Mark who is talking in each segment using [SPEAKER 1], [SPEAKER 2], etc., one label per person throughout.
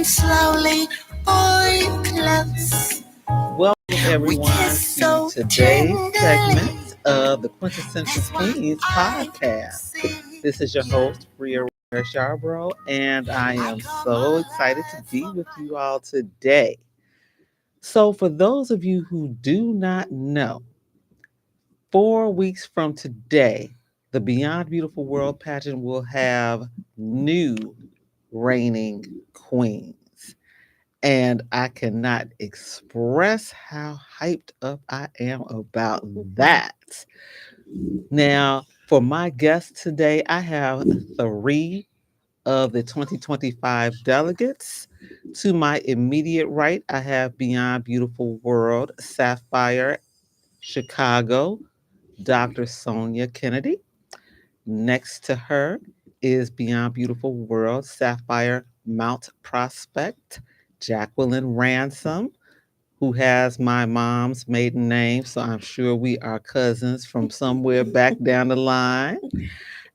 [SPEAKER 1] and slowly pull close.
[SPEAKER 2] Welcome everyone to today's segment of the Quintessential Queens podcast. This is your host, Bria Charbro, and I am so excited to be with you all today. So, for those of you who do not know, 4 weeks from today, the Beyond Beautiful World pageant will have new reigning queens. And I cannot express how hyped up I am about that. Now, for my guests today, I have three of the 2025 delegates. To my immediate right, I have Beyond Beautiful World Sapphire Chicago, Dr. Sonia Kennedy. Next to her is Beyond Beautiful World Sapphire Mount Prospect, Jacqueline Ransom, who has my mom's maiden name, so I'm sure we are cousins from somewhere back down the line.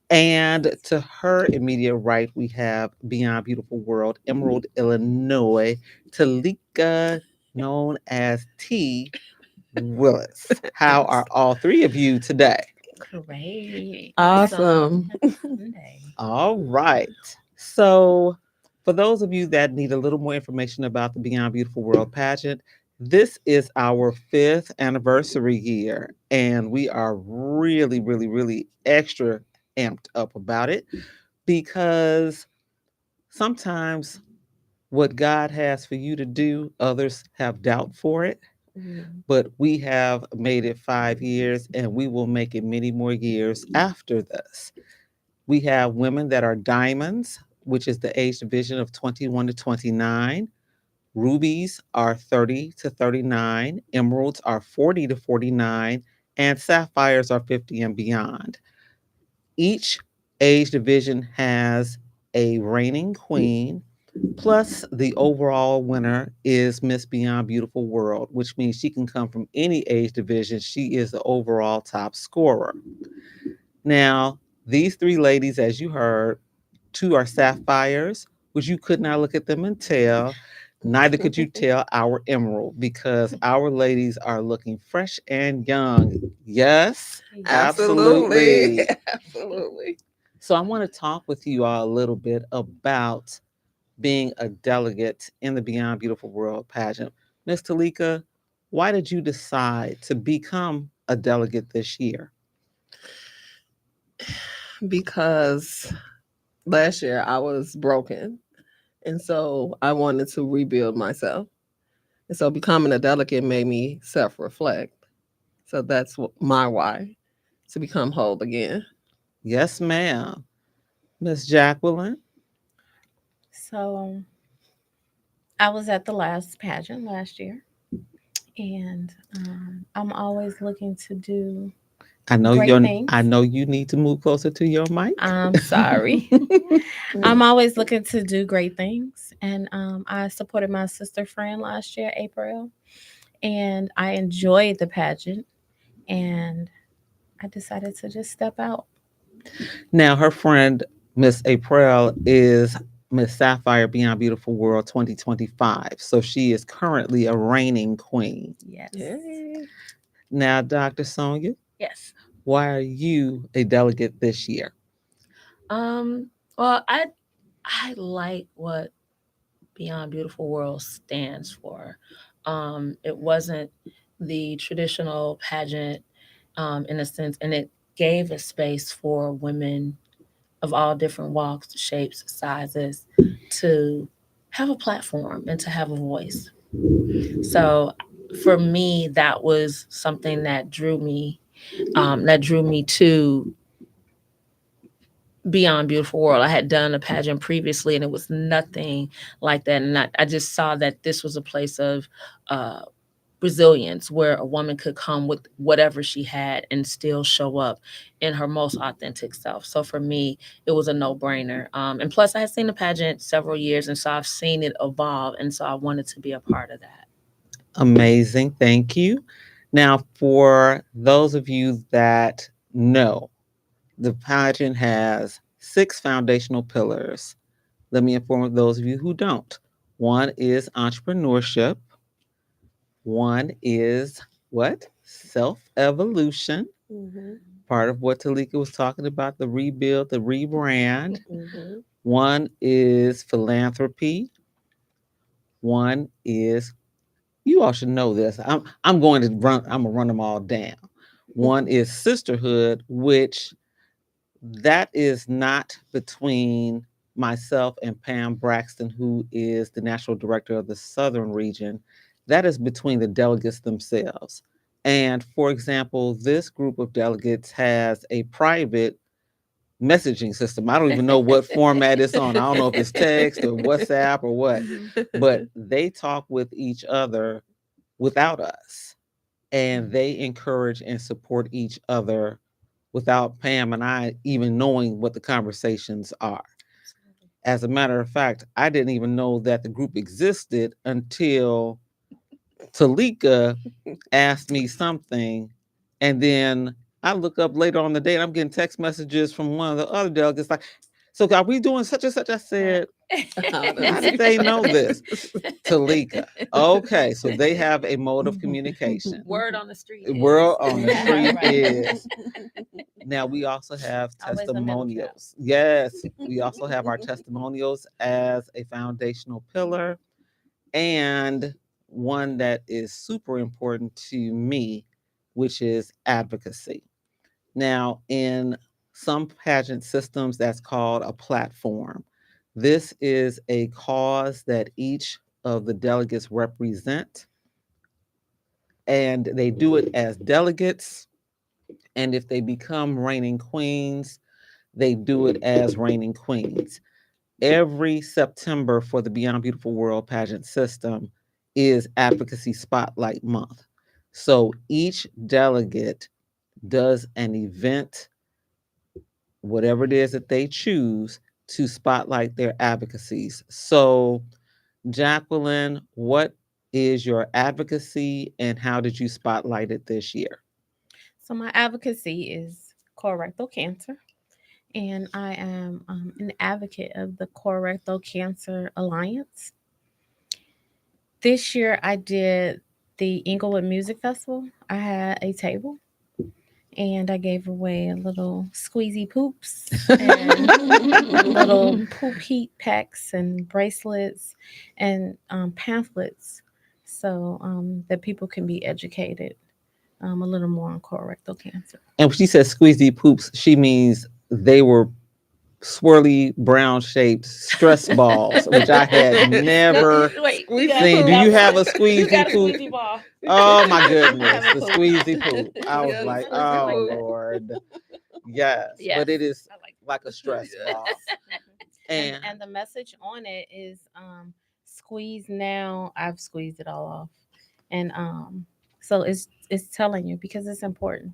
[SPEAKER 2] And to her immediate right, we have Beyond Beautiful World, Emerald, Illinois, Talika, known as T. Willis. How are all three of you today?
[SPEAKER 3] Great.
[SPEAKER 4] Awesome.
[SPEAKER 2] All right. So, for those of you that need a little more information about the Beyond Beautiful World pageant, this is our 5th anniversary year, and we are really, really, really extra amped up about it because sometimes what God has for you to do, others have doubt for it. But we have made it 5 years and we will make it many more years after this. We have women that are diamonds, which is the age division of 21 to 29. Rubies are 30 to 39. Emeralds are 40 to 49. And sapphires are 50 and beyond. Each age division has a reigning queen. Plus, the overall winner is Miss Beyond Beautiful World, which means she can come from any age division. She is the overall top scorer. Now, these three ladies, as you heard, 2 are sapphires, which you could not look at them and tell. Neither could you tell our emerald because our ladies are looking fresh and young. Yes, absolutely.
[SPEAKER 4] Absolutely.
[SPEAKER 2] So I want to talk with you all a little bit about being a delegate in the Beyond Beautiful World pageant. Ms. Talika, why did you decide to become a delegate this year?
[SPEAKER 4] Because last year I was broken. And so I wanted to rebuild myself. And so becoming a delegate made me self reflect. So that's my why, to become whole again.
[SPEAKER 2] Yes, ma'am. Miss Jacqueline?
[SPEAKER 3] So I was at the last pageant last year, and I'm always looking to do
[SPEAKER 2] I know
[SPEAKER 3] great things.
[SPEAKER 2] I know you need to move closer to your mic.
[SPEAKER 3] I'm sorry. I'm always looking to do great things. And I supported my sister friend last year, April, and I enjoyed the pageant. And I decided to just step out.
[SPEAKER 2] Now, her friend, Miss April, is Miss Sapphire Beyond Beautiful World 2025. So she is currently a reigning queen.
[SPEAKER 3] Yes.
[SPEAKER 4] Yay.
[SPEAKER 2] Now, Dr. Sonia,
[SPEAKER 3] Yes.
[SPEAKER 2] why are you a delegate this year?
[SPEAKER 5] Well, I like what Beyond Beautiful World stands for. It wasn't the traditional pageant, in a sense, and it gave a space for women of all different walks, shapes, sizes to have a platform and to have a voice. So for me, that was something that drew me to Beyond Beautiful World. I had done a pageant previously and it was nothing like that. And I just saw that this was a place of resilience where a woman could come with whatever she had and still show up in her most authentic self. So for me, it was a no-brainer. And plus, I had seen the pageant several years, and so I've seen it evolve. And so I wanted to be a part of that.
[SPEAKER 2] Amazing. Thank you. Now, for those of you that know, the pageant has 6 foundational pillars. Let me inform those of you who don't. One is entrepreneurship. One is what? Self-evolution.
[SPEAKER 4] Mhm.
[SPEAKER 2] Part of what Talika was talking about, the rebuild, the rebrand.
[SPEAKER 4] Mhm.
[SPEAKER 2] One is philanthropy. One is, you all should know this. I'm gonna run them all down. One is sisterhood, which that is not between myself and Pam Braxton, who is the national director of the Southern region. That is between the delegates themselves. And for example, this group of delegates has a private messaging system. I don't even know what format it's on. I don't know if it's text or WhatsApp or what, but they talk with each other without us. And they encourage and support each other without Pam and I even knowing what the conversations are. As a matter of fact, I didn't even know that the group existed until Talika asked me something. And then I look up later on the day and I'm getting text messages from one of the other delegates like, so are we doing such and such? I said, how did they know this? Talika. Okay, so they have a mode of communication.
[SPEAKER 5] Word on the street.
[SPEAKER 2] Word on the street
[SPEAKER 5] Right.
[SPEAKER 2] is. Now we also have
[SPEAKER 3] Always a middle child.
[SPEAKER 2] testimonials. Yes, we also have our testimonials as a foundational pillar, and one that is super important to me, which is advocacy. Now, in some pageant systems, that's called a platform. This is a cause that each of the delegates represent, and they do it as delegates. And if they become reigning queens, they do it as reigning queens. Every September for the Beyond Beautiful World pageant system is Advocacy Spotlight Month. So each delegate does an event, whatever it is that they choose, to spotlight their advocacies. So, Jacqueline, what is your advocacy and how did you spotlight it this year?
[SPEAKER 3] So my advocacy is colorectal cancer, and I am an advocate of the Colorectal Cancer Alliance. This year I did the Inglewood Music Festival. I had a table and I gave away a little squeezy poops and little poop heat packs and bracelets and pamphlets so that people can be educated a little more on colorectal cancer.
[SPEAKER 2] And when she says squeezy poops, she means they were swirly brown shaped stress balls, which I had never seen. Do you have a squeezy poop?
[SPEAKER 3] ball.
[SPEAKER 2] Oh my goodness,
[SPEAKER 3] have a
[SPEAKER 2] the
[SPEAKER 3] poop.
[SPEAKER 2] squeezy poop. I was
[SPEAKER 4] Yeah, the
[SPEAKER 2] like,
[SPEAKER 4] squeezy
[SPEAKER 2] oh
[SPEAKER 4] poop.
[SPEAKER 2] Lord. Yes,
[SPEAKER 5] Yes.
[SPEAKER 2] but it is
[SPEAKER 3] I like
[SPEAKER 2] like a stress
[SPEAKER 4] Yes.
[SPEAKER 2] ball.
[SPEAKER 3] and the message on it is squeeze now. I've squeezed it all off. And so it's telling you because it's important.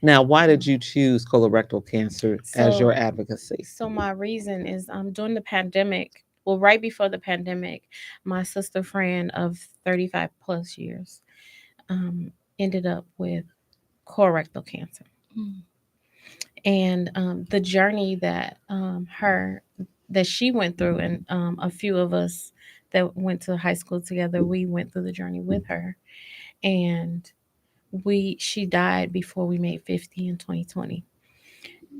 [SPEAKER 2] Now, why did you choose colorectal cancer as your
[SPEAKER 3] So
[SPEAKER 2] advocacy?
[SPEAKER 3] so my reason is during the pandemic, well right before the pandemic, my sister friend of 35 plus years ended up with colorectal cancer. And the journey that her that she went through, and a few of us that went to high school together, we went through the journey with her, and we she died before we made 50 in 2020.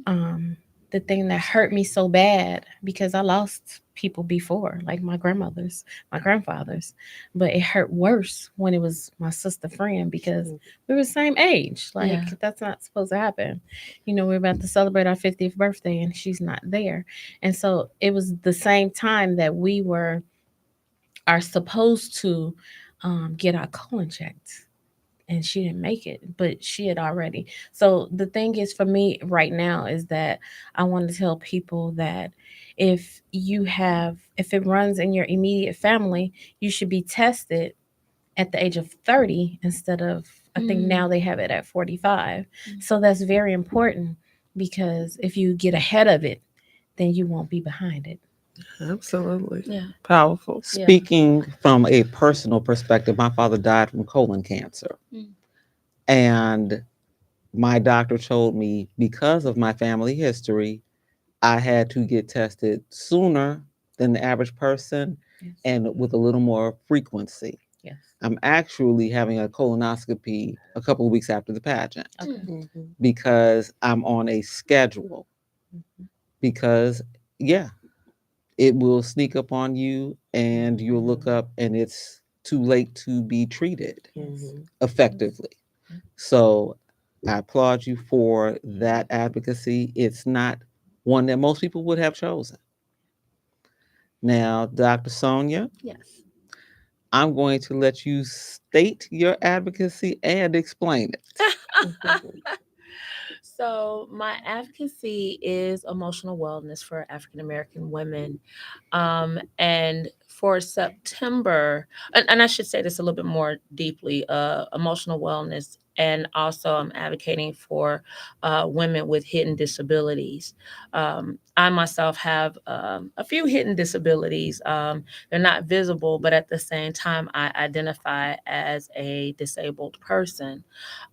[SPEAKER 3] The thing that hurt me so bad, because I lost people before, like my grandmothers, my grandfathers, but it hurt worse when it was my sister friend because we were the same age. Like
[SPEAKER 5] Yeah.
[SPEAKER 3] that's not supposed to happen. You know, we're about to celebrate our 50th birthday and she's not there. And so it was the same time that we are supposed to get our colon checked, and she didn't make it, but she had already. So the thing is for me right now is that I want to tell people that if it runs in your immediate family, you should be tested at the age of 30 instead of, I think now they have it at 45. So that's very important because if you get ahead of it, then you won't be behind it.
[SPEAKER 4] Absolutely.
[SPEAKER 5] Yeah.
[SPEAKER 4] Powerful.
[SPEAKER 5] Yeah.
[SPEAKER 2] Speaking from a personal perspective, my father died from colon cancer. And my doctor told me because of my family history, I had to get tested sooner than the average person
[SPEAKER 3] Yes.
[SPEAKER 2] and with a little more frequency.
[SPEAKER 3] Yes.
[SPEAKER 2] I'm actually having a colonoscopy a couple of weeks after the pageant
[SPEAKER 3] Okay.
[SPEAKER 2] because I'm on a schedule.
[SPEAKER 3] Mhm.
[SPEAKER 2] Because, yeah, it will sneak up on you and you'll look up and it's too late to be treated
[SPEAKER 3] Yes.
[SPEAKER 2] effectively. So I applaud you for that advocacy. It's not one that most people would have chosen. Now, Dr. Sonia,
[SPEAKER 5] Yes.
[SPEAKER 2] I'm going to let you state your advocacy and explain it.
[SPEAKER 5] So, my advocacy is emotional wellness for African American women. And for September, and I should say this a little bit more deeply, emotional wellness. And also, I'm advocating for women with hidden disabilities. I myself have a few hidden disabilities. They're not visible, but at the same time, I identify as a disabled person.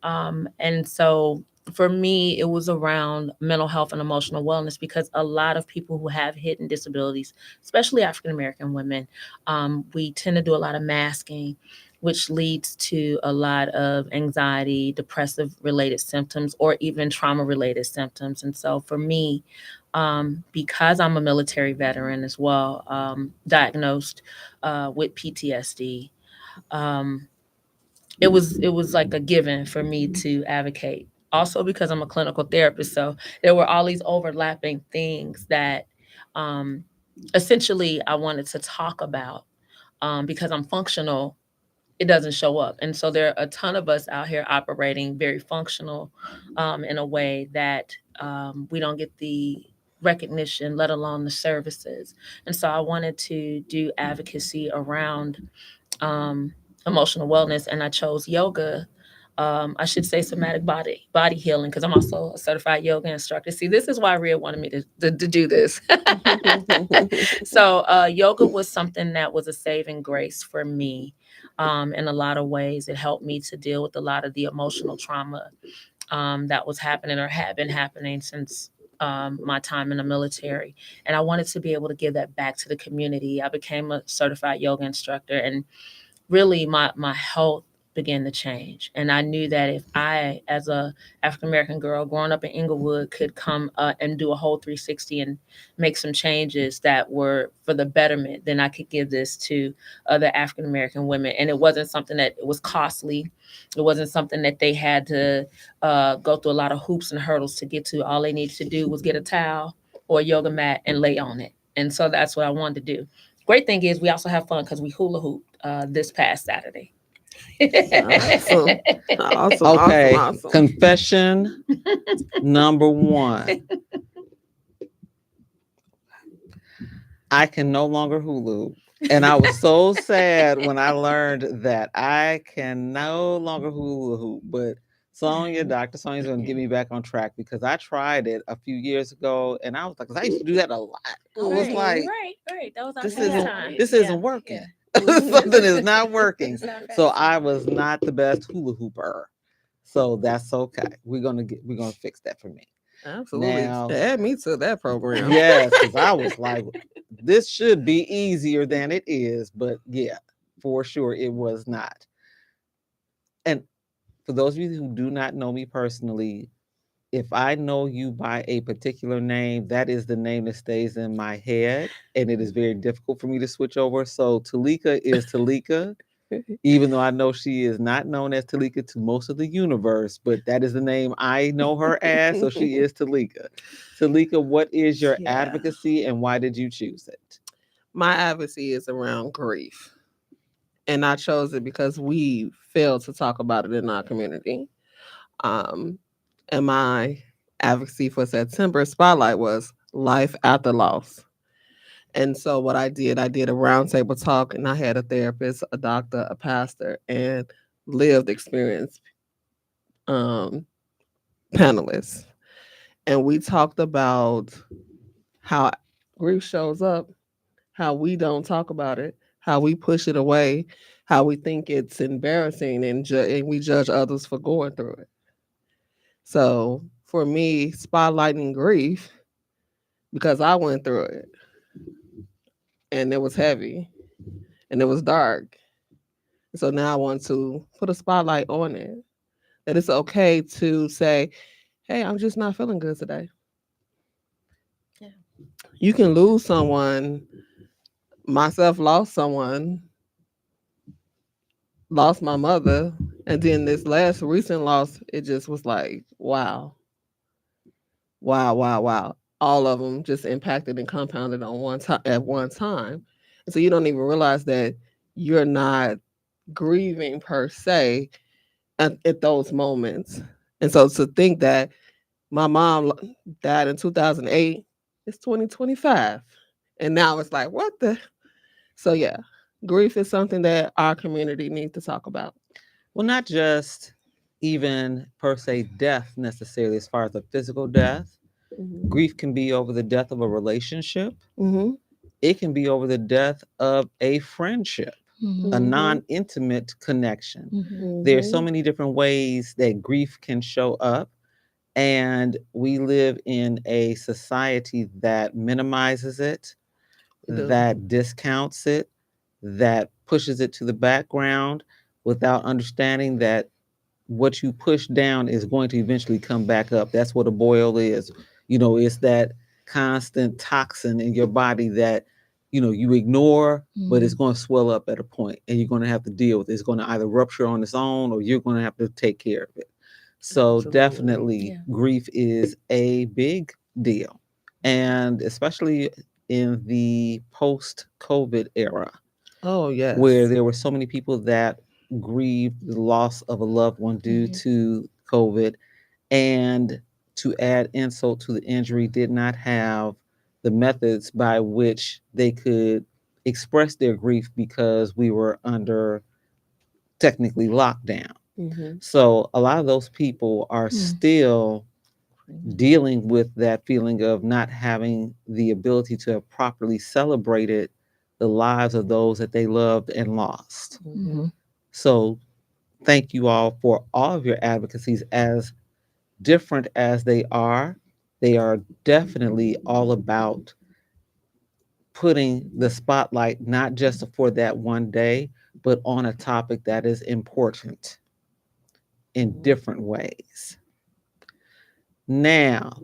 [SPEAKER 5] And so, for me, it was around mental health and emotional wellness because a lot of people who have hidden disabilities, especially African American women, we tend to do a lot of masking, which leads to a lot of anxiety, depressive related symptoms, or even trauma related symptoms. And so for me, because I'm a military veteran as well, diagnosed with PTSD, um, it was like a given for me to advocate. Also because I'm a clinical therapist, so there were all these overlapping things that um, essentially I wanted to talk about because I'm functional. It doesn't show up, and so there are a ton of us out here operating very functional in a way that we don't get the recognition, let alone the services. And so I wanted to do advocacy around emotional wellness, and I chose yoga. I should say somatic body healing because I'm also a certified yoga instructor. See, this is why Rhea wanted me to do this. So yoga was something that was a saving grace for me in a lot of ways. It helped me to deal with a lot of the emotional trauma that was happening or had been happening since my time in the military. And I wanted to be able to give that back to the community. I became a certified yoga instructor, and really my health began to change. And I knew that if I, as a African American girl growing up in Inglewood, could come and do a whole 360 and make some changes that were for the betterment, then I could give this to other African American women. And it wasn't something that it was costly. It wasn't something that they had to go through a lot of hoops and hurdles to get to. All they needed to do was get a towel or a yoga mat and lay on it. And so that's what I wanted to do. Great thing is we also have fun because we hula hoop this past Saturday.
[SPEAKER 4] Awesome. Awesome.
[SPEAKER 2] Okay,
[SPEAKER 4] Awesome. Awesome.
[SPEAKER 2] confession number one. I can no longer hula hoop. And I was so sad when I learned that I can no longer hula hoop. But Sonia, Dr. Sonia's going to get me back on track because I tried it a few years ago and I was like, 'cause I used to do that a lot. I was like,
[SPEAKER 5] right. That was our
[SPEAKER 2] this
[SPEAKER 5] time.
[SPEAKER 2] isn't working. Something is not working.
[SPEAKER 5] It's not
[SPEAKER 2] So
[SPEAKER 5] fast.
[SPEAKER 2] I was not the best hula hooper. So that's okay. We're gonna fix that for me.
[SPEAKER 4] Absolutely.
[SPEAKER 2] Now,
[SPEAKER 4] Add me to that program.
[SPEAKER 2] yes, because I was like, this should be easier than it is, but yeah, for sure it was not. And for those of you who do not know me personally, if I know you by a particular name, that is the name that stays in my head, and it is very difficult for me to switch over. So Talika is Talika, even though I know she is not known as Talika to most of the universe, but that is the name I know her as, so she is Talika. Talika, what is your
[SPEAKER 4] Yeah.
[SPEAKER 2] advocacy and why did you choose it?
[SPEAKER 4] My advocacy is around grief. And I chose it because we failed to talk about it in our community. Um, and my advocacy for September Spotlight was life after loss. And so what I did a roundtable talk, and I had a therapist, a doctor, a pastor, and lived experience um, panelists. And we talked about how grief shows up, how we don't talk about it, how we push it away, how we think it's embarrassing, and we judge others for going through it. So for me, spotlighting grief, because I went through it. and it was heavy and it was dark. So now I want to put a spotlight on it. That it's okay to say, hey, I'm just not feeling good today.
[SPEAKER 5] Yeah.
[SPEAKER 4] You can lose someone. Myself lost someone, lost my mother. And then this last recent loss, it just was like, wow, wow, wow, wow. All of them just impacted and compounded on one time at one time. And so you don't even realize that you're not grieving per se at those moments. And so to think that my mom died in 2008, it's 2025. And now it's like, what the? So, yeah, grief is something that our community needs to talk about.
[SPEAKER 2] Well, not just even per se death necessarily, as far as a physical death. Grief can be over the death of a relationship.
[SPEAKER 4] Mm-hmm.
[SPEAKER 2] It can be over the death of a friendship,
[SPEAKER 3] Mhm.
[SPEAKER 2] a non-intimate connection.
[SPEAKER 3] Mhm.
[SPEAKER 2] There's so many different ways that grief can show up. And we live in a society that minimizes it, that discounts it, that pushes it to the background without understanding that what you push down is going to eventually come back up. That's what a boil is. It's that constant toxin in your body that, you ignore, but it's going to swell up at a point and you're going to have to deal with it. It's going to either rupture on its own or you're going to have to take care of it. So
[SPEAKER 4] Absolutely.
[SPEAKER 2] definitely
[SPEAKER 5] Yeah.
[SPEAKER 2] grief is a big deal. And especially in the post-COVID era,
[SPEAKER 4] Oh, yes.
[SPEAKER 2] where there were so many people that grieved the loss of a loved one due to COVID, and to add insult to the injury, did not have the methods by which they could express their grief because we were under technically lockdown.
[SPEAKER 4] Mm-hmm.
[SPEAKER 2] So a lot of those people are still dealing with that feeling of not having the ability to have properly celebrated the lives of those that they loved and lost.
[SPEAKER 4] Mm-hmm.
[SPEAKER 2] So thank you all for all of your advocacies. As different as they are definitely all about putting the spotlight not just for that one day, but on a topic that is important in different ways. Now,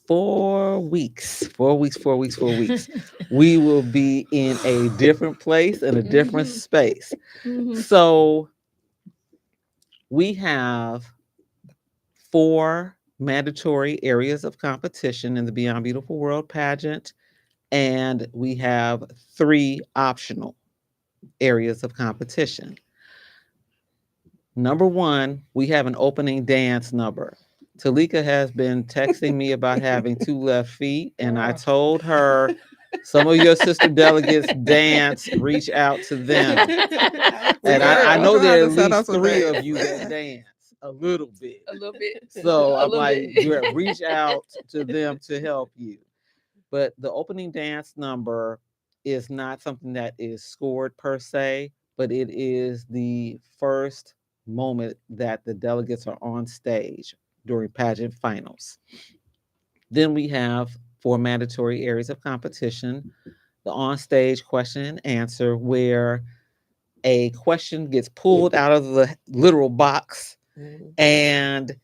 [SPEAKER 2] 4 weeks, we will be in a different place and a different space. So we have 4 mandatory areas of competition in the Beyond Beautiful World pageant, and we have 3 optional areas of competition. Number 1, we have an opening dance number. Talika has been texting me about having 2 left feet, and I told her some of your sister delegates dance, reach out to them. And I know there are at least 3 of you that dance a little bit.
[SPEAKER 5] A little bit.
[SPEAKER 2] So
[SPEAKER 5] A
[SPEAKER 2] I'm
[SPEAKER 5] little
[SPEAKER 2] like,
[SPEAKER 5] bit.
[SPEAKER 2] reach out to them to help you. But the opening dance number is not something that is scored per se, but it is the first moment that the delegates are on stage during pageant finals. Then we have 4 mandatory areas of competition: the on-stage question and answer, where a question gets pulled out of the literal box and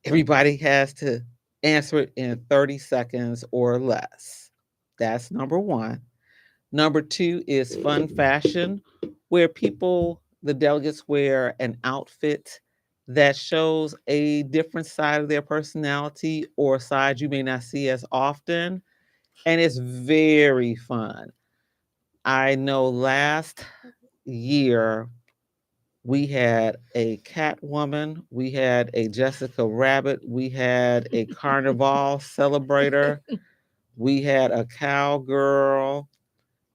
[SPEAKER 2] everybody has to answer it in 30 seconds or less. That's number 1. Number 2 is fun fashion, where the delegates wear an outfit that shows a different side of their personality or a side you may not see as often. And it's very fun. I know last year we had a Catwoman, we had a Jessica Rabbit, we had a Carnival celebrator, we had a cowgirl,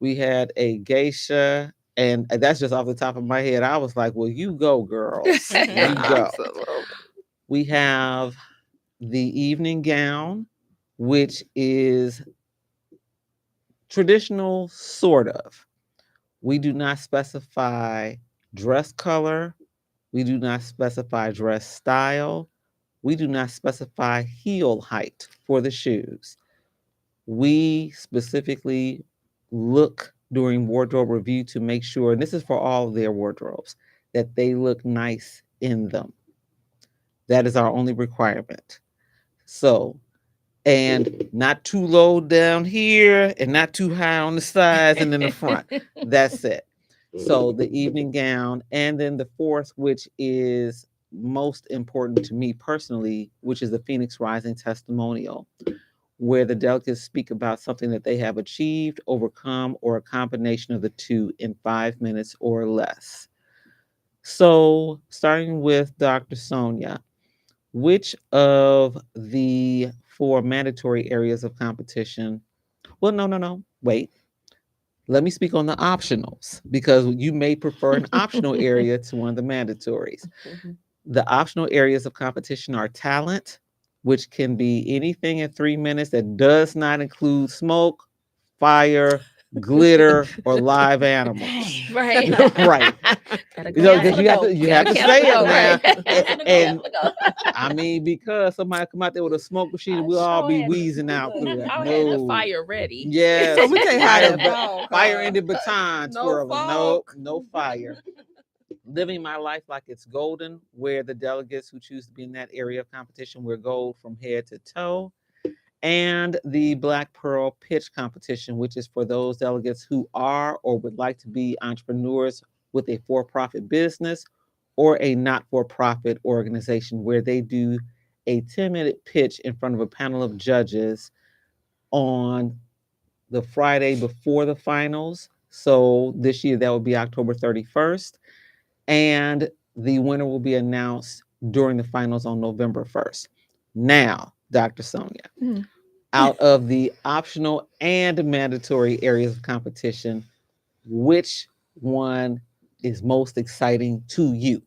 [SPEAKER 2] we had a geisha, and that's just off the top of my head. I was like, well, you go, girls. You go.
[SPEAKER 4] Absolutely.
[SPEAKER 2] We have the evening gown, which is traditional, sort of. We do not specify dress color. We do not specify dress style. We do not specify heel height for the shoes. we specifically look during wardrobe review to make sure, and this is for all of their wardrobes, that they look nice in them. That is our only requirement. So, and not too low down here and not too high on the sides and in the front. That's it. So the evening gown, and then the fourth, which is most important to me personally, which is the Phoenix Rising testimonial, where the delegates speak about something that they have achieved, overcome, or a combination of the two in 5 minutes or less. So, starting with Dr. Sonia, which of the four mandatory areas of competition? Well, no, wait. Let me speak on the optionals because you may prefer an optional area to one of the mandatories. The optional areas of competition are talent, which can be anything in 3 minutes that does not include smoke, fire, glitter, or live animals.
[SPEAKER 5] Right.
[SPEAKER 2] Right. Because you have to say it now. And I mean, because somebody come out there with a smoke machine, we'll all be wheezing out through that.
[SPEAKER 5] I'll have the fire ready.
[SPEAKER 2] Yes.
[SPEAKER 4] So we can't have that
[SPEAKER 2] fire in the baton
[SPEAKER 4] No
[SPEAKER 2] twirling.
[SPEAKER 4] fog.
[SPEAKER 2] No fire. Living my life like it's golden, where the delegates who choose to be in that area of competition wear gold from head to toe. And the Black Pearl Pitch Competition, which is for those delegates who are or would like to be entrepreneurs with a for-profit business or a not-for-profit organization, where they do a 10-minute pitch in front of a panel of judges on the Friday before the finals. So this year that will be October 31st. And the winner will be announced during the finals on November 1st. Now, Dr. Sonia, out of the optional and mandatory areas of competition, which one is most exciting to you?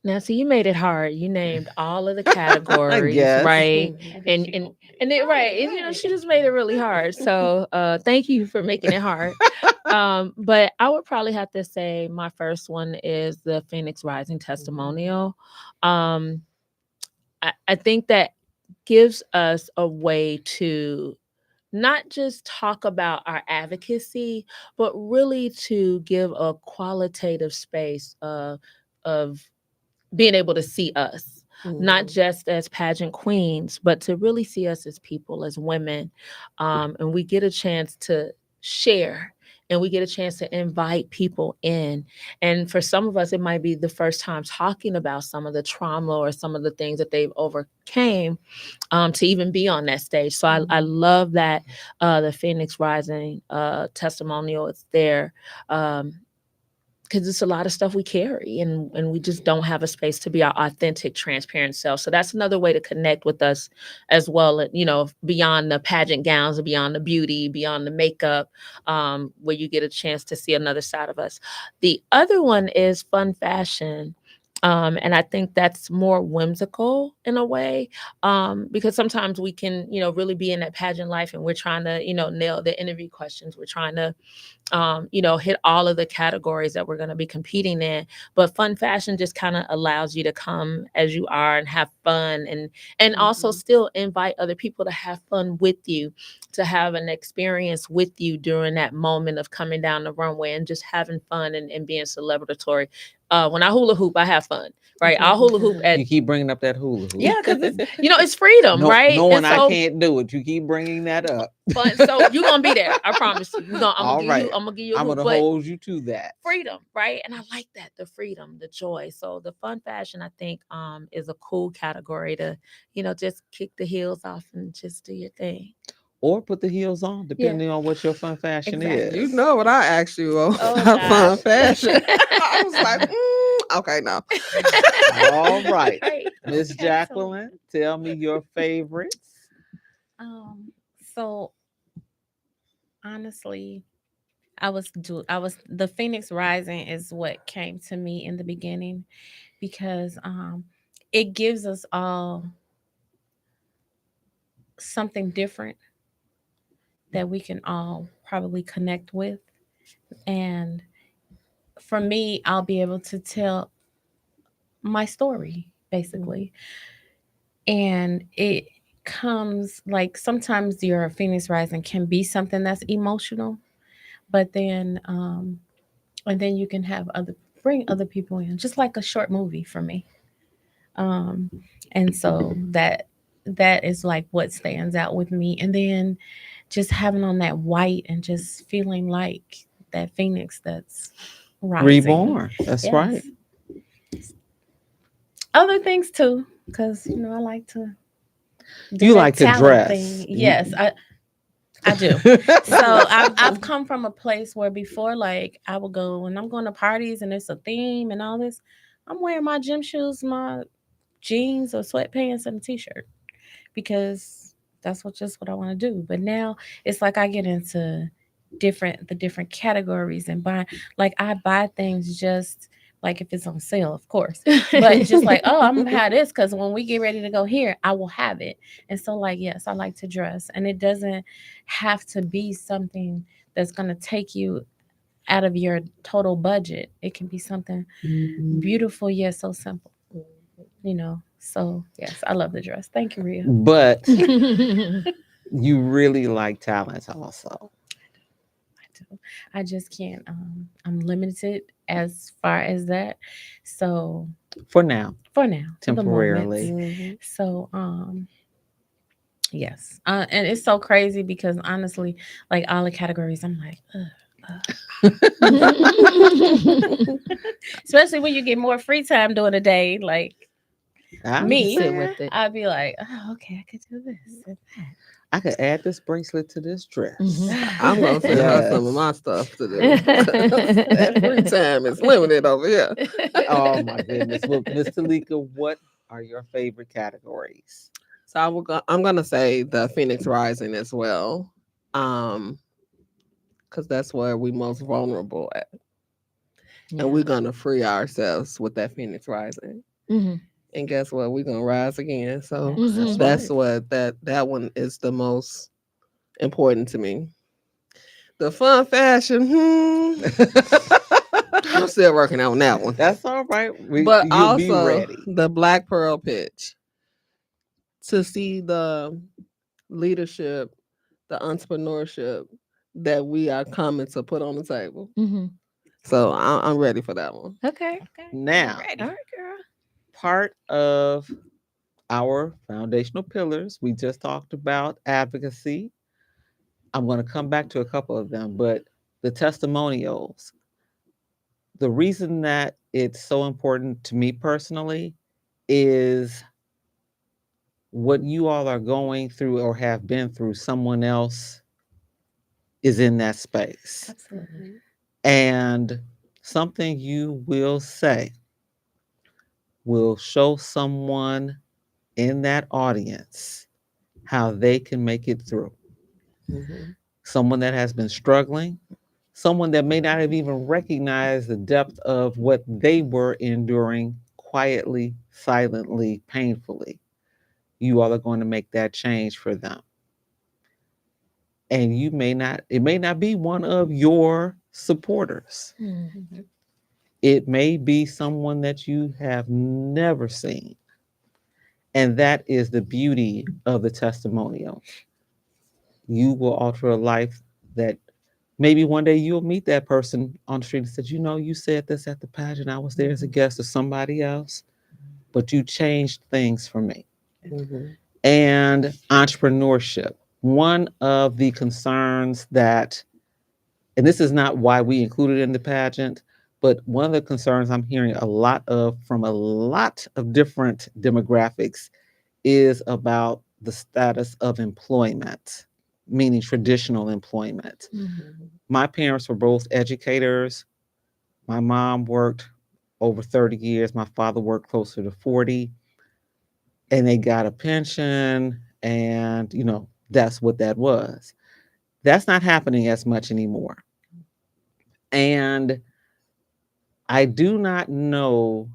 [SPEAKER 5] Now, see, you made it hard. You named all of the categories,
[SPEAKER 2] Yes.
[SPEAKER 5] right? And it right. And, she just made it really hard. So, thank you for making it hard. But I would probably have to say my first one is the Phoenix Rising testimonial. I think that gives us a way to not just talk about our advocacy, but really to give a qualitative space of being able to see us, not just as pageant queens, but to really see us as people, as women. And we get a chance to share, and we get a chance to invite people in. And for some of us, it might be the first time talking about some of the trauma or some of the things that they've overcame, to even be on that stage. So I love that the Phoenix Rising testimonial is there. Because it's a lot of stuff we carry, and we just don't have a space to be our authentic, transparent self. So that's another way to connect with us as well, beyond the pageant gowns, beyond the beauty, beyond the makeup, where you get a chance to see another side of us. The other one is fun fashion. And I think that's more whimsical in a way, because sometimes we can, really be in that pageant life and we're trying to, nail the interview questions. We're trying to, hit all of the categories that we're going to be competing in. But fun fashion just kind of allows you to come as you are and have fun, and also still invite other people to have fun with you, to have an experience with you during that moment of coming down the runway and just having fun and being celebratory. When I hula hoop, I have fun, right? I'll hula hoop at.
[SPEAKER 2] You keep bringing up that hula hoop.
[SPEAKER 5] Yeah, because it's freedom, right?
[SPEAKER 2] Knowing I can't do it, you keep bringing that up.
[SPEAKER 5] Fun. So you're gonna be there. I promise you. I'm gonna give you.
[SPEAKER 2] I'm gonna hold you to that.
[SPEAKER 5] Freedom, right? And I like that, the freedom, the joy. So the fun fashion, I think, is a cool category to, just kick the heels off and just do your thing.
[SPEAKER 2] Or put the heels on, depending on what your fun fashion is.
[SPEAKER 4] You know what I asked you about fun fashion. I was like, okay, no.
[SPEAKER 2] All right. Miss Jacqueline, tell me your favorites.
[SPEAKER 3] So honestly, the Phoenix Rising is what came to me in the beginning, because it gives us all something different that we can all probably connect with. And for me, I'll be able to tell my story basically. And comes like sometimes your Phoenix rising can be something that's emotional, but then and then you can have other bring other people in, just like a short movie for me. Um, and so that is like what stands out with me. And then just having on that white and just feeling like that phoenix that's rising.
[SPEAKER 2] Reborn. That's
[SPEAKER 3] Yes.
[SPEAKER 2] right.
[SPEAKER 3] Other things too, because I like to do
[SPEAKER 2] You
[SPEAKER 3] that
[SPEAKER 2] like to
[SPEAKER 3] talent
[SPEAKER 2] dress.
[SPEAKER 3] thing. Yes, I do. So I've come from a place where before, like, I would go and I'm going to parties and it's a theme and all this. I'm wearing my gym shoes, my jeans or sweatpants and a t-shirt because that's what I want to do. But now it's like I get into different categories and buy, like, I buy things just like if it's on sale, of course. But just like, oh, I'm gonna have this because when we get ready to go here, I will have it. And so, like, yes, I like to dress, and it doesn't have to be something that's gonna take you out of your total budget. It can be something beautiful yet so simple. So yes, I love the dress. Thank you, Rhea.
[SPEAKER 2] But you really like talent also.
[SPEAKER 3] I do. I just can't. I'm limited as far as that. So
[SPEAKER 2] For now,
[SPEAKER 3] for now, for the moment.
[SPEAKER 2] temporarily.
[SPEAKER 3] So yes, and it's so crazy because honestly, like all the categories, I'm like, especially when you get more free time during the day, like
[SPEAKER 2] I
[SPEAKER 3] me,
[SPEAKER 5] Sit
[SPEAKER 2] understand.
[SPEAKER 5] with it.
[SPEAKER 3] I'd be like, oh, okay, I could do this and
[SPEAKER 2] I could add this bracelet to this dress.
[SPEAKER 5] Mhm.
[SPEAKER 4] I'm gonna send her
[SPEAKER 2] Yes.
[SPEAKER 4] some of my stuff to do. That free time is limited over here.
[SPEAKER 2] Oh my goodness. Well, Miss Talika, what are your favorite categories?
[SPEAKER 4] So I'm gonna say the Phoenix Rising as well, because that's where we most vulnerable at, and we're gonna free ourselves with that Phoenix Rising.
[SPEAKER 5] Mhm.
[SPEAKER 4] And guess what? We're gonna rise again. So
[SPEAKER 5] Mhm.
[SPEAKER 4] that's what that one is the most important to me. The fun fashion, I'm still working on that one.
[SPEAKER 2] That's all right.
[SPEAKER 4] But
[SPEAKER 2] You'll be
[SPEAKER 4] also
[SPEAKER 2] ready.
[SPEAKER 4] the Black Pearl pitch, to see the leadership, the entrepreneurship that we are coming to put on the table.
[SPEAKER 5] Mhm.
[SPEAKER 4] So I'm ready for that one.
[SPEAKER 5] Okay.
[SPEAKER 2] Now,
[SPEAKER 3] ready.
[SPEAKER 5] All right, girl.
[SPEAKER 2] part of our foundational pillars, we just talked about advocacy. I'm going to come back to a couple of them, but the testimonials, the reason that it's so important to me personally is what you all are going through or have been through, someone else is in that space.
[SPEAKER 3] Absolutely.
[SPEAKER 2] And something you will say will show someone in that audience how they can make it through. Someone that has been struggling, someone that may not have even recognized the depth of what they were enduring quietly, silently, painfully. You all are going to make that change for them. And it may not be one of your supporters.
[SPEAKER 5] Mhm.
[SPEAKER 2] It may be someone that you have never seen. And that is the beauty of the testimonial. You will alter a life that maybe one day you'll meet that person on the street and said, you said this at the pageant. I was there as a guest of somebody else, but you changed things for me. And entrepreneurship. One of the concerns that, and this is not why we included in the pageant, but one of the concerns I'm hearing a lot of from a lot of different demographics is about the status of employment, meaning traditional employment. My parents were both educators. My mom worked over 30 years. My father worked closer to 40. And they got a pension. And, that's what that was. That's not happening as much anymore. And I do not know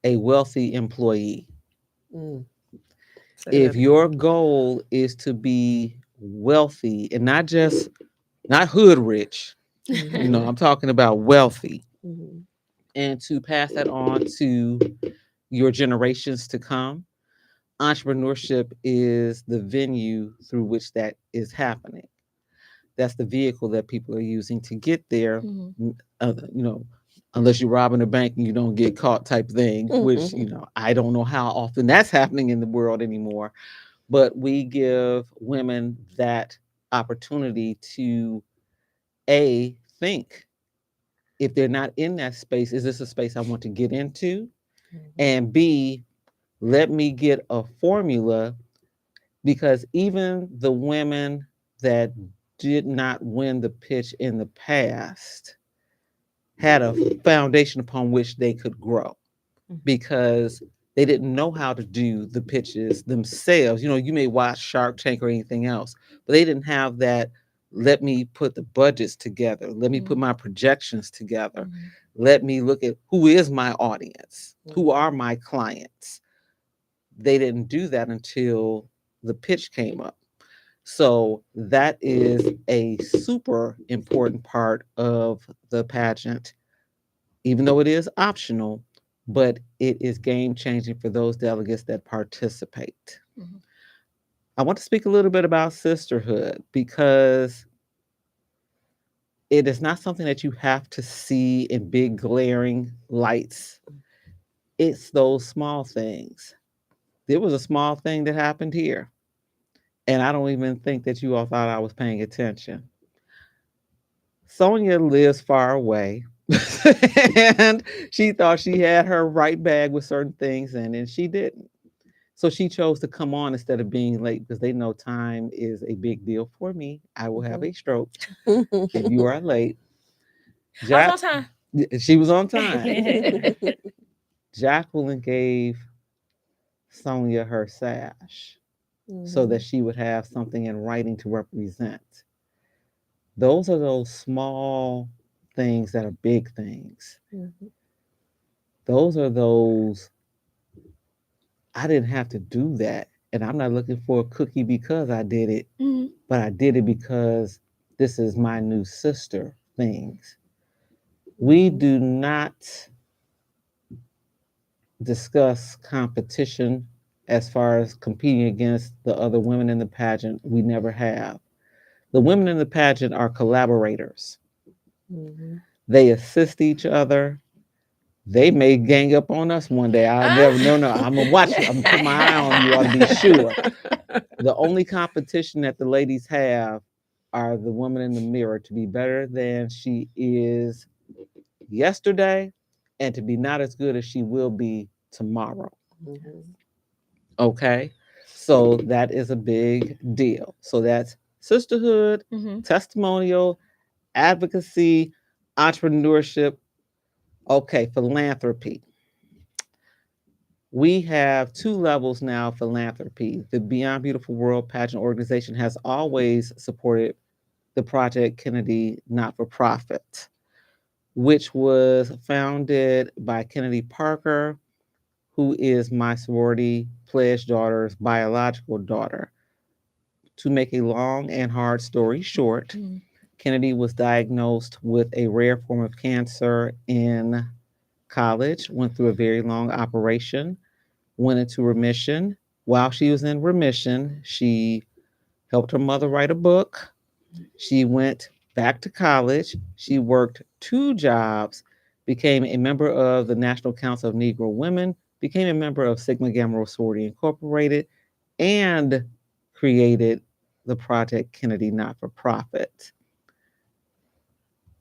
[SPEAKER 2] a wealthy employee. If your goal is to be wealthy and not hood rich, I'm talking about wealthy, and to pass that on to your generations to come, Entrepreneurship is the venue through which that is happening. That's the vehicle that people are using to get there. You know, unless you're robbing a bank and you don't get caught type thing, which, you know, I don't know how often that's happening in the world anymore. But we give women that opportunity to think, if they're not in that space, is this a space I want to get into? And B, let me get a formula, because even the women that did not win the pitch in the past had a foundation upon which they could grow, because they didn't know how to do the pitches themselves. You know, you may watch Shark Tank or anything else, but they didn't have that. Let me put the budgets together. Let me put my projections together. Let me look at who is my audience, who are my clients. They didn't do that until the pitch came up. So that is a super important part of the pageant, even though it is optional, but it is game changing for those delegates that participate. I want to speak a little bit about sisterhood, because it is not something that you have to see in big glaring lights. It's those small things. There was a small thing that happened here, and I don't even think that you all thought I was paying attention. Sonia lives far away, and she thought she had her right bag with certain things, and she didn't. So she chose to come on instead of being late, because they know time is a big deal for me. I will have a stroke if you are late.
[SPEAKER 5] I was on time.
[SPEAKER 2] She was on time. Jacqueline gave Sonia her sash so that she would have something in writing to represent. Those are those small things that are big things. Those are those, I didn't have to do that. And I'm not looking for a cookie because I did it, but I did it because this is my new sister things. We do not discuss competition as far as competing against the other women in the pageant. We never have. The women in the pageant are collaborators. They assist each other. They may gang up on us one day. I never know. No, I'm gonna watch you. I'm gonna put my eye on you. I'll be sure. The only competition that the ladies have are the woman in the mirror, to be better than she is yesterday, and to be not as good as she will be tomorrow. Okay, so that is a big deal. So that's sisterhood, testimonial, advocacy, entrepreneurship. Okay, philanthropy. We have two levels now of philanthropy. The Beyond Beautiful World Pageant Organization has always supported the Project Kennedy not-for-profit, which was founded by Kennedy Parker, who is my sorority pledge daughter's biological daughter. To make a long and hard story short, Kennedy was diagnosed with a rare form of cancer in college, went through a very long operation, went into remission. While she was in remission, she helped her mother write a book. She went back to college. She worked 2 jobs, became a member of the National Council of Negro Women, became a member of Sigma Gamma Rho Sorority Incorporated, and created the Project Kennedy not-for-profit.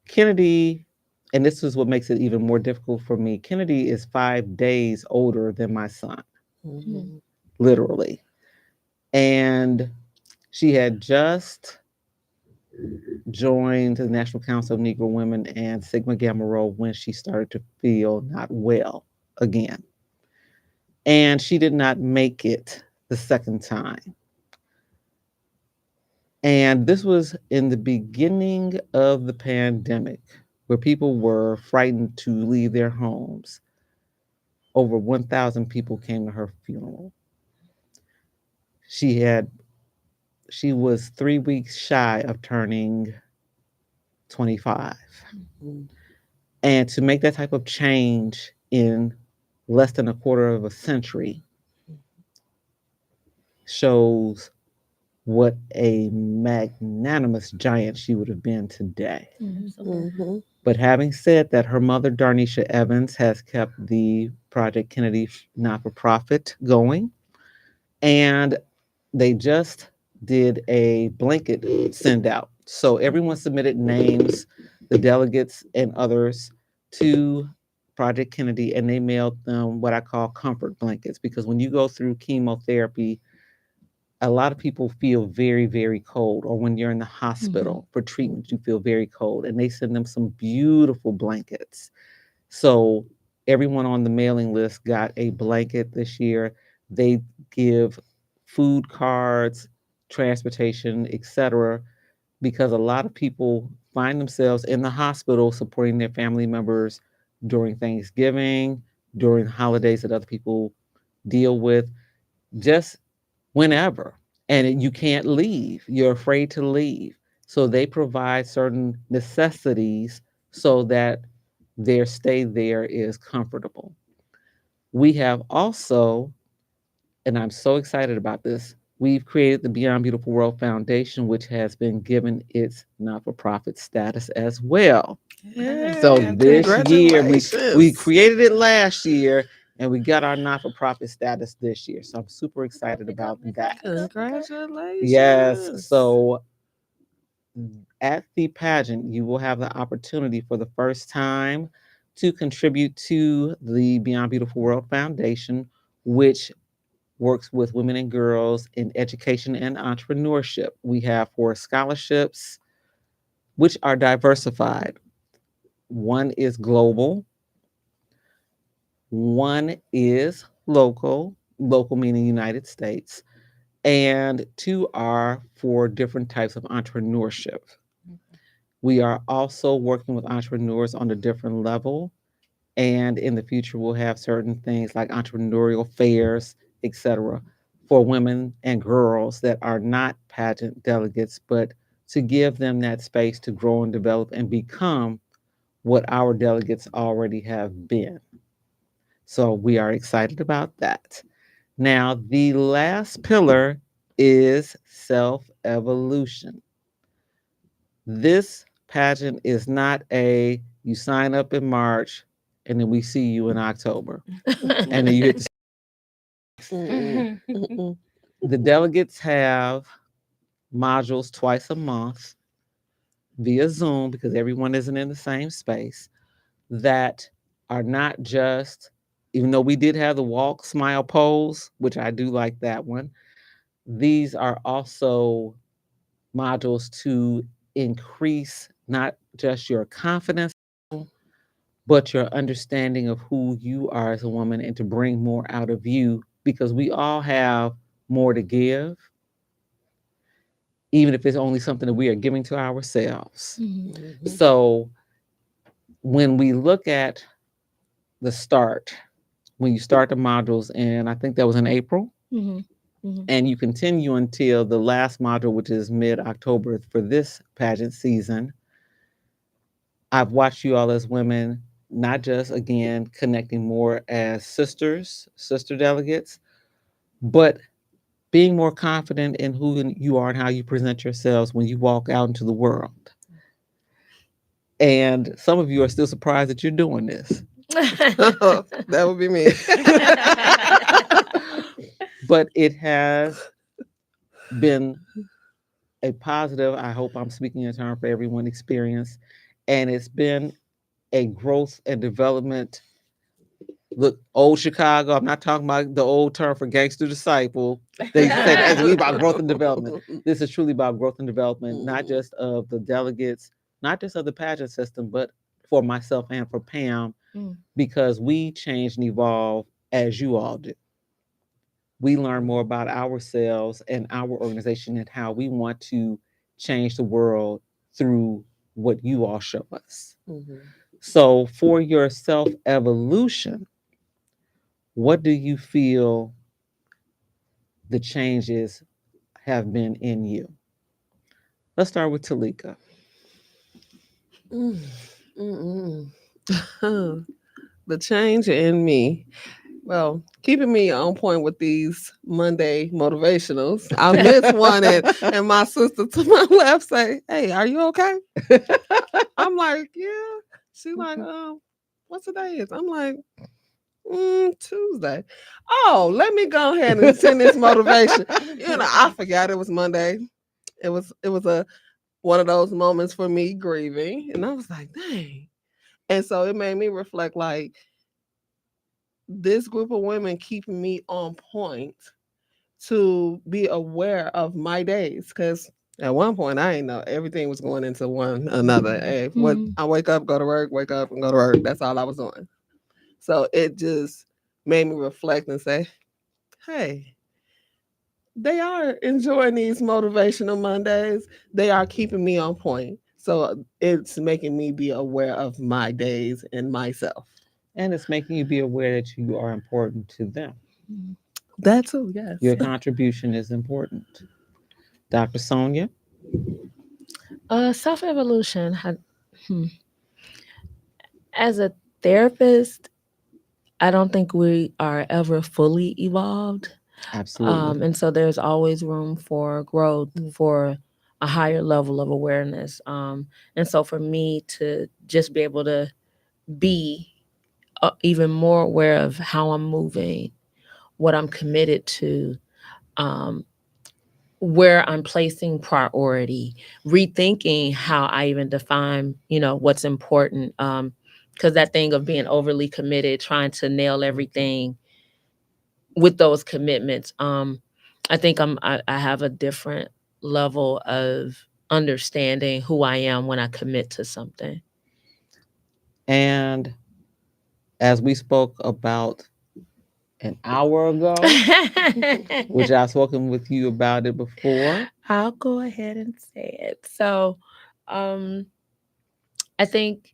[SPEAKER 2] Kennedy, and this is what makes it even more difficult for me, Kennedy is 5 days older than my son, literally. And she had just joined the National Council of Negro Women and Sigma Gamma Rho when she started to feel not well again. And she did not make it the second time. And this was in the beginning of the pandemic, where people were frightened to leave their homes. Over 1,000 people came to her funeral. She was 3 weeks shy of turning 25. And to make that type of change in less than a quarter of a century shows what a magnanimous giant she would have been today.
[SPEAKER 5] Absolutely.
[SPEAKER 4] Mm-hmm.
[SPEAKER 2] But having said that, her mother, Darnisha Evans, has kept the Project Kennedy not for profit going. And they just did a blanket send out. So everyone submitted names, the delegates and others, to Project Kennedy, and they mailed them what I call comfort blankets because when you go through chemotherapy, a lot of people feel very, very cold, or when you're in the hospital for treatment, you feel very cold, and they send them some beautiful blankets. So everyone on the mailing list got a blanket this year. They give food cards, transportation, etc., because a lot of people find themselves in the hospital supporting their family members during Thanksgiving, during holidays that other people deal with, just whenever. And you can't leave. You're afraid to leave. So they provide certain necessities so that their stay there is comfortable. We have also, and I'm so excited about this, we've created the Beyond Beautiful World Foundation, which has been given its not for profit status as well. So
[SPEAKER 4] Yeah,
[SPEAKER 2] this year, we
[SPEAKER 4] congratulations.
[SPEAKER 2] created it last year and we got our not for profit status this year. So I'm super excited about that.
[SPEAKER 4] Congratulations.
[SPEAKER 2] Yes. So at the pageant, you will have the opportunity for the first time to contribute to the Beyond Beautiful World Foundation, which works with women and girls in education and entrepreneurship. We have 4 scholarships, which are diversified. One is global, one is local, local meaning United States, and 2 are for different types of entrepreneurship. We are also working with entrepreneurs on a different level. And in the future, we'll have certain things like entrepreneurial fairs, etc., for women and girls that are not pageant delegates, but to give them that space to grow and develop and become what our delegates already have been. So we are excited about that. Now, the last pillar is self evolution. This pageant is not a you sign up in March and then we see you in October. And then you hit the delegates have modules twice a month via Zoom because everyone isn't in the same space that are not just, even though we did have the walk, smile, pose, which I do like that one, these are also modules to increase not just your confidence, but your understanding of who you are as a woman and to bring more out of you because we all have more to give, even if it's only something that we are giving to ourselves. So when we look at the start, when you start the modules, and I think that was in April, and you continue until the last module, which is mid-October for this pageant season, I've watched you all as women, not just again connecting more as sisters, sister delegates, but being more confident in who you are and how you present yourselves when you walk out into the world. And some of you are still surprised that you're doing this.
[SPEAKER 4] That would be me.
[SPEAKER 2] But it has been a positive, I hope I'm speaking in turn for everyone, experience. And it's been a growth and development. Look, old Chicago, I'm not talking about the old term for gangster disciple. They said it's really about growth and development. This is truly about growth and development, not just of the delegates, not just of the pageant system, but for myself and for Pam, because we change and evolve as you all do. We learn more about ourselves and our organization and how we want to change the world through what you all show us. So, for your self evolution, what do you feel the changes have been in you? Let's start with Talika.
[SPEAKER 4] The change in me. Well, keeping me on point with these Monday motivationals. I missed one and my sister to my left say, "Hey, are you okay?" I'm like, "Yeah." She like, "What's the day is?" I'm like, Tuesday. Oh, let me go ahead and send this motivation. I forgot it was Monday. It was a one of those moments for me grieving. And I was like, dang. And so it made me reflect like this group of women keeping me on point to be aware of my days. Because at one point I didn't know everything was going into one another. Hey, what I wake up, go to work, wake up and go to work. That's all I was doing. So it just made me reflect and say, hey, they are enjoying these motivational Mondays. They are keeping me on point. So it's making me be aware of my days and myself.
[SPEAKER 2] And it's making you be aware that you are important to them.
[SPEAKER 4] That too, yes.
[SPEAKER 2] Your contribution is important. Dr. Sonia?
[SPEAKER 5] Self-evolution. As a therapist, I don't think we are ever fully evolved.
[SPEAKER 2] Absolutely.
[SPEAKER 5] And so there's always room for growth, for a higher level of awareness. And so for me to just be able to be even more aware of how I'm moving, what I'm committed to, where I'm placing priority, rethinking how I even define, what's important. Because that thing of being overly committed, trying to nail everything with those commitments, I think I have a different level of understanding who I am when I commit to something.
[SPEAKER 2] And as we spoke about an hour ago, which I've spoken with you about it before,
[SPEAKER 5] I'll go ahead and say it. So I think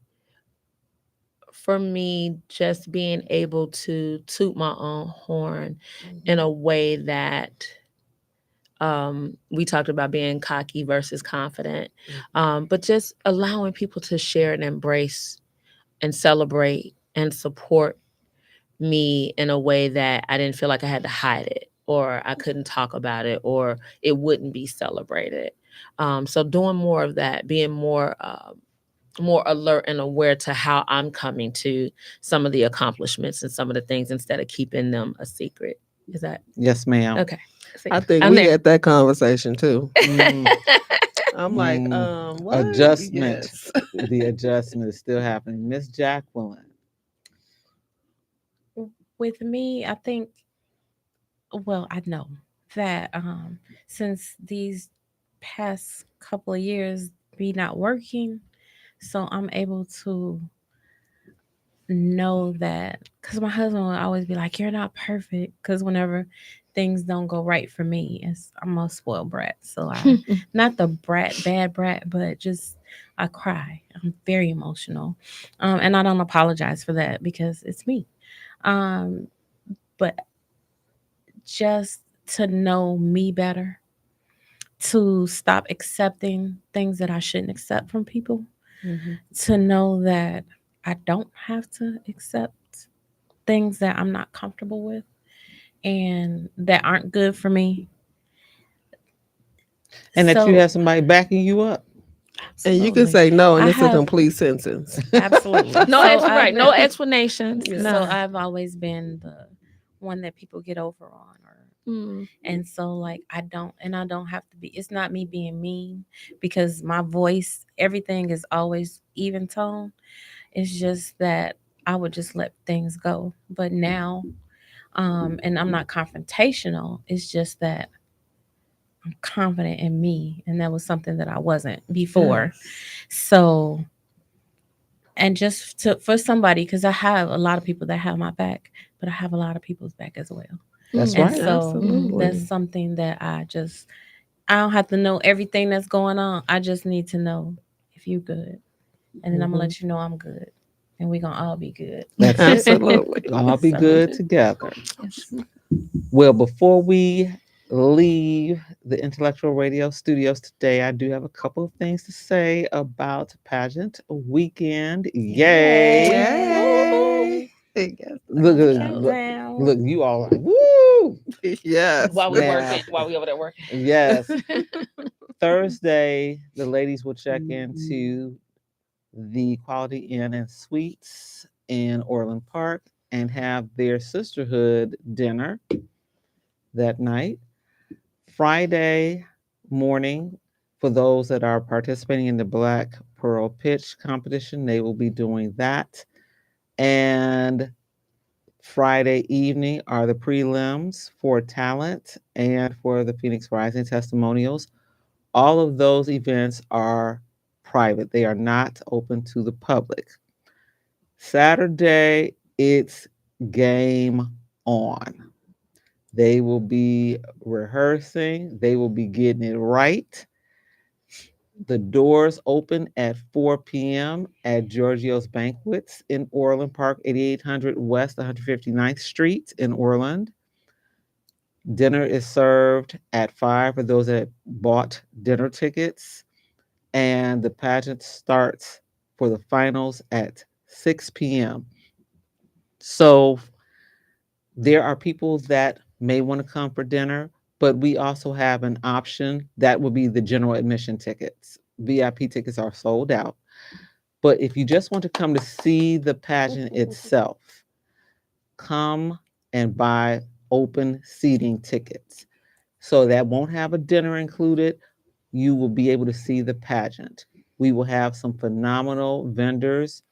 [SPEAKER 5] for me, just being able to toot my own horn in a way that we talked about being cocky versus confident, but just allowing people to share and embrace and celebrate and support me in a way that I didn't feel like I had to hide it or I couldn't talk about it or it wouldn't be celebrated. So doing more of that, being more alert and aware to how I'm coming to some of the accomplishments and some of the things instead of keeping them a secret. Is that?
[SPEAKER 2] Yes, ma'am.
[SPEAKER 5] Okay.
[SPEAKER 4] I think we had that conversation too. I'm like, what?
[SPEAKER 2] Adjustment.
[SPEAKER 4] Yes.
[SPEAKER 2] The adjustment is still happening. Miss Jacqueline.
[SPEAKER 3] With me, I think, I know that since these past couple of years be not working, so I'm able to know that, because my husband will always be like, you're not perfect, because whenever things don't go right for me, I'm a spoiled brat, so I not the bad brat, but just I cry. I'm very emotional, and I don't apologize for that because it's me, but just to know me better, to stop accepting things that I shouldn't accept from people, to know that I don't have to accept things that I'm not comfortable with and that aren't good for me.
[SPEAKER 2] And that you have somebody backing you up.
[SPEAKER 4] And you can say no, and it's a
[SPEAKER 3] have-
[SPEAKER 4] complete sentence.
[SPEAKER 3] Absolutely.
[SPEAKER 5] No,
[SPEAKER 3] So
[SPEAKER 5] right. No explanations.
[SPEAKER 3] So
[SPEAKER 5] No.
[SPEAKER 3] I've always been the one that people get over on, and so like I don't have to be. It's not me being mean because my voice, everything is always even tone. It's just that I would just let things go. But now, and I'm not confrontational. It's just that I'm confident in me, and that was something that I wasn't before. So, and just for somebody, because I have a lot of people that have my back, but I have a lot of people's back as well.
[SPEAKER 2] That's
[SPEAKER 3] And
[SPEAKER 2] right.
[SPEAKER 3] so
[SPEAKER 4] Absolutely.
[SPEAKER 3] that's something that I don't have to know everything that's going on. I just need to know if you good, and then I'm gonna let you know I'm good, and we're gonna all be good.
[SPEAKER 2] That's
[SPEAKER 4] Absolutely.
[SPEAKER 2] I'll be good together.
[SPEAKER 3] Yes.
[SPEAKER 2] Well, before we leave the Intellectual Radio studios today, I do have a couple of things to say about Pageant Weekend. Yay!
[SPEAKER 4] Yay.
[SPEAKER 2] Look, look,
[SPEAKER 3] Countdown.
[SPEAKER 2] look, you all like, woo!
[SPEAKER 4] Yes.
[SPEAKER 5] While we
[SPEAKER 2] Now-
[SPEAKER 5] working, while we over there working.
[SPEAKER 2] Yes. Thursday, the ladies will check into the Quality Inn and Suites in Orland Park and have their sisterhood dinner that night. Friday morning, for those that are participating in the Black Pearl Pitch competition, they will be doing that. And Friday evening are the prelims for talent and for the Phoenix Rising testimonials. All of those events are private, they are not open to the public. Saturday, it's game on. They will be rehearsing, they will be getting it right. The doors open at 4 p.m. at Giorgio's Banquets in Orland Park, 8800 West 159th Street in Orland. Dinner is served at 5 for those that bought dinner tickets. And the pageant starts for the finals at 6 p.m. So there are people that may want to come for dinner, but we also have an option that would be the general admission tickets. VIP tickets are sold out. But if you just want to come to see the pageant itself, come and buy open seating tickets. So that won't have a dinner included. You will be able to see the pageant. We will have some phenomenal vendors,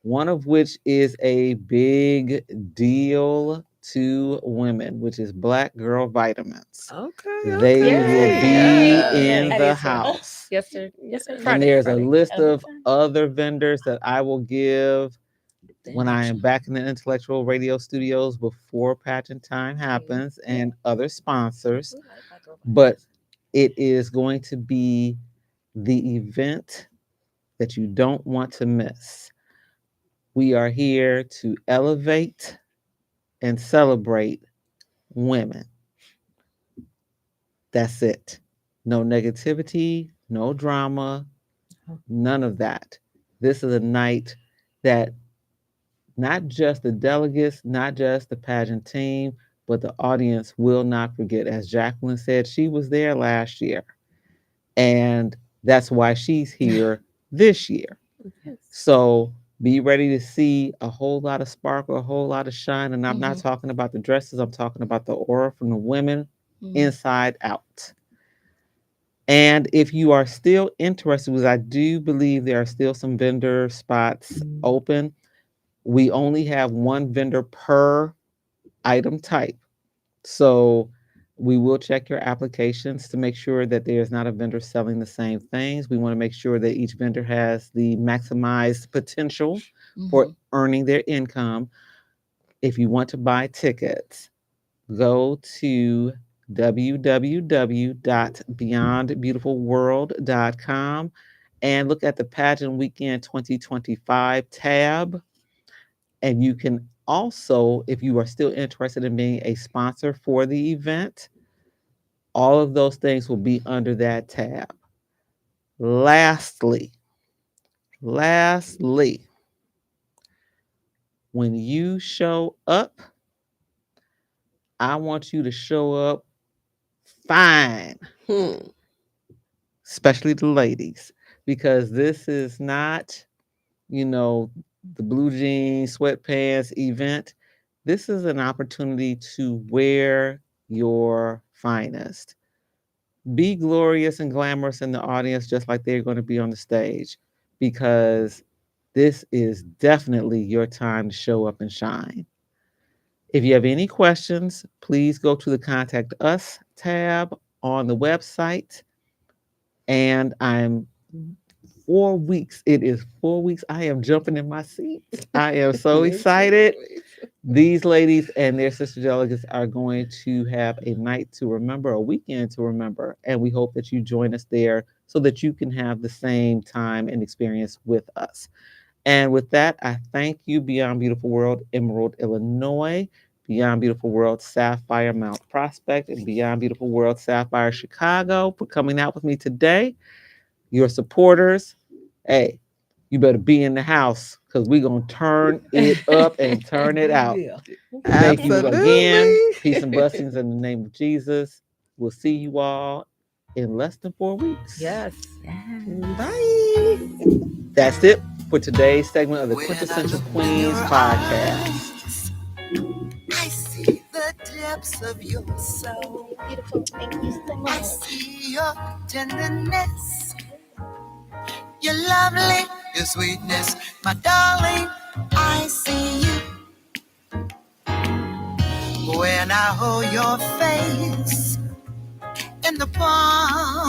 [SPEAKER 2] one of which is a big deal to women, which is Black Girl Vitamins.
[SPEAKER 4] Okay.
[SPEAKER 2] They will be
[SPEAKER 4] Yeah.
[SPEAKER 2] in the house.
[SPEAKER 5] Yesterday.
[SPEAKER 2] And
[SPEAKER 5] Friday.
[SPEAKER 2] there's a
[SPEAKER 5] Friday.
[SPEAKER 2] list of other vendors that I will give when I am
[SPEAKER 5] Damn.
[SPEAKER 2] back in the intellectual radio studios before pageant time happens, and other sponsors. But it is going to be the event that you don't want to miss. We are here to elevate and celebrate women. That's it. No negativity, no drama, none of that. This is a night that not just the delegates, not just the pageant team, but the audience will not forget. As Jacqueline said, she was there last year. And that's why she's here this year. So be ready to see a whole lot of sparkle, a whole lot of shine. And I'm not talking about the dresses, I'm talking about the aura from the women inside out. And if you are still interested, because I do believe there are still some vendor spots open, we only have one vendor per item type. So we will check your applications to make sure that there's not a vendor selling the same things. We want to make sure that each vendor has the maximized potential for earning their income. If you want to buy tickets, go to www.beyondbeautifulworld.com and look at the Pageant Weekend 2025 tab. And you can also, if you are still interested in being a sponsor for the event, all of those things will be under that tab. Lastly, when you show up, I want you to show up fine, especially the ladies, because this is not, the blue jeans, sweatpants event. This is an opportunity to wear your finest. Be glorious and glamorous in the audience, just like they're going to be on the stage, because this is definitely your time to show up and shine. If you have any questions, please go to the Contact Us tab on the website. And I'm 4 weeks. It is 4 weeks. I am jumping in my seat. I am so excited. These ladies and their sister delegates are going to have a night to remember, a weekend to remember. And we hope that you join us there so that you can have the same time and experience with us. And with that, I thank you, Beyond Beautiful World, Emerald, Illinois, Beyond Beautiful World, Sapphire, Mount Prospect, and Beyond Beautiful World, Sapphire, Chicago, for coming out with me today. Your supporters, hey, you better be in the house because we're going to turn it up and turn it out.
[SPEAKER 4] Yeah.
[SPEAKER 2] Thank you again.
[SPEAKER 4] Absolutely.
[SPEAKER 2] Peace and blessings in the name of Jesus. We'll see you all in less than 4 weeks.
[SPEAKER 5] Yes.
[SPEAKER 4] Bye.
[SPEAKER 2] That's it for today's segment of the Quintessential Queens podcast.
[SPEAKER 1] I see the depths of your soul.
[SPEAKER 3] Beautiful. Thank you so
[SPEAKER 1] I
[SPEAKER 3] much.
[SPEAKER 1] see your tenderness, your lovely, your sweetness, my darling. I see you when I hold your face in the palm